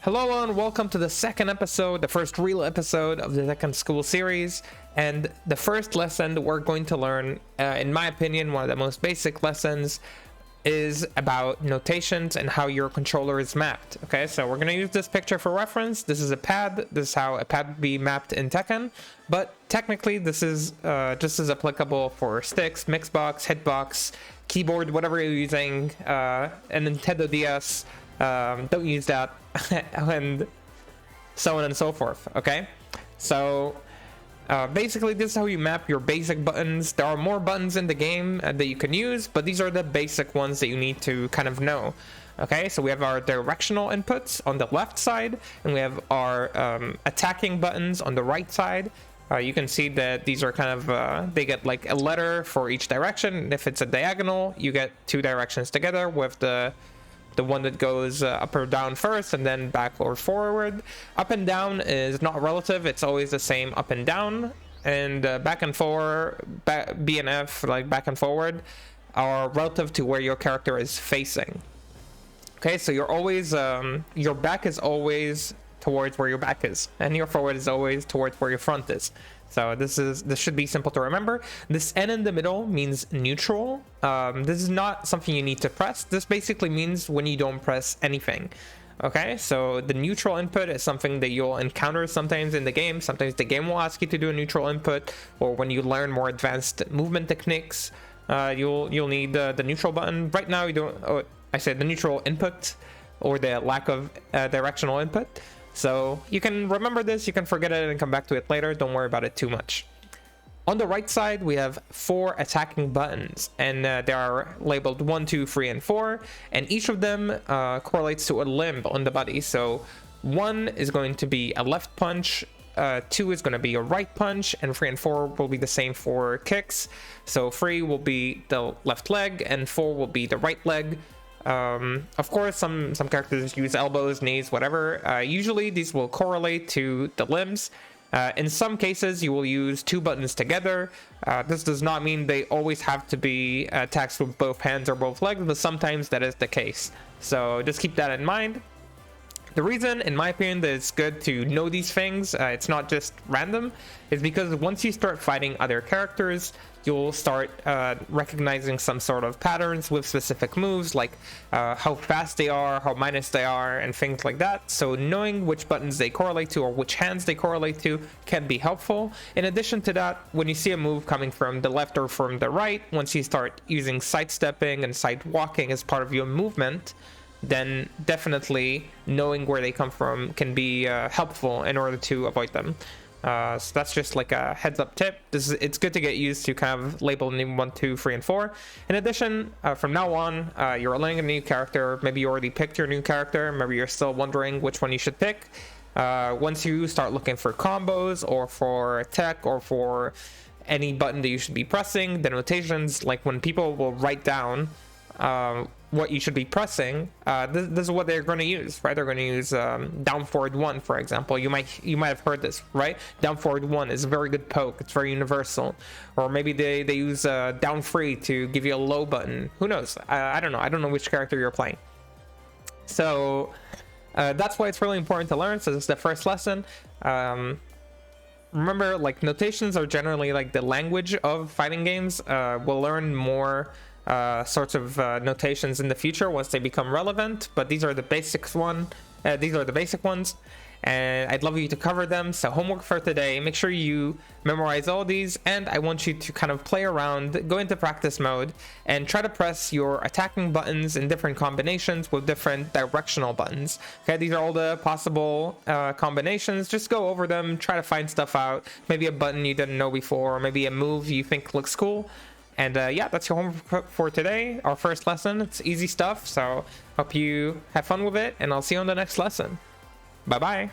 Hello and welcome to the second episode, the first real episode of the Tekken School series. And the first lesson we're going to learn, in my opinion, one of the most basic lessons, is about notations and how your controller is mapped. Okay, so we're going to use this picture for reference. This is a pad. This is how a pad would be mapped in Tekken. But technically, this is just as applicable for sticks, mixbox, hitbox, keyboard, whatever you're using, and Nintendo DS. Don't use that. And so on and so forth. Okay, so basically this is how you map your basic buttons. There are more buttons in the game that you can use, but these are the basic ones that you need to kind of know. Okay, so we have our directional inputs on the left side, and we have our attacking buttons on the right side. You can see that these are kind of they get like a letter for each direction. If it's a diagonal, you get two directions together with the one that goes up or down first and then back or forward. Up and down is not relative, it's always the same up and down. And back and forward, B and F, like back and forward, are relative to where your character is facing. Okay, so you're always, your back is always towards where your back is, and your forward is always towards where your front is. So this should be simple to remember. This N in the middle means neutral. This is not something you need to press. This basically means when you don't press anything. Okay, so the neutral input is something that you'll encounter sometimes in the game. Sometimes the game will ask you to do a neutral input, or when you learn more advanced movement techniques, you'll need the neutral button. Right now you don't. Oh, I said the neutral input, or the lack of directional input. So you can remember this, you can forget it and come back to it later. Don't worry about it too much. On the right side, we have 4 attacking buttons, and they are labeled 1, 2, 3, and 4, and each of them correlates to a limb on the body. So 1 is going to be a left punch, 2 is going to be a right punch, and 3 and 4 will be the same for kicks. So 3 will be the left leg, and 4 will be the right leg. Of course, some characters use elbows, knees, whatever. Usually these will correlate to the limbs. In some cases you will use 2 buttons together. This does not mean they always have to be attacks with both hands or both legs, but sometimes that is the case. So just keep that in mind. The reason, in my opinion, that it's good to know these things, it's not just random, is because once you start fighting other characters, you'll start recognizing some sort of patterns with specific moves, like how fast they are, how minus they are, and things like that. So knowing which buttons they correlate to or which hands they correlate to can be helpful. In addition to that, when you see a move coming from the left or from the right, once you start using sidestepping and side walking as part of your movement, then definitely knowing where they come from can be helpful in order to avoid them. So that's just like a heads up tip. It's good to get used to kind of labeling 1, 2, 3, and 4. In addition, from now on, you're learning a new character. Maybe you already picked your new character. Maybe you're still wondering which one you should pick. Once you start looking for combos or for tech or for any button that you should be pressing, the notations, like when people will write down what you should be pressing, this is what they're going to use, right? They're going to use down forward 1, for example. You might have heard this, right? Down forward 1 is a very good poke. It's very universal. Or maybe they use down 3 to give you a low button. Who knows? I don't know. I don't know which character you're playing. So that's why it's really important to learn. So this is the first lesson. Remember, like, notations are generally like the language of fighting games. We'll learn more sorts of notations in the future once they become relevant, but these are the basics these are the basic ones, and I'd love you to cover them. So homework for today, make sure you memorize all these, and I want you to kind of play around, go into practice mode, and try to press your attacking buttons in different combinations with different directional buttons. Okay, these are all the possible combinations. Just go over them, try to find stuff out, maybe a button you didn't know before, or maybe a move you think looks cool. And yeah, that's your homework for today, our first lesson. It's easy stuff, so hope you have fun with it, and I'll see you on the next lesson. Bye bye.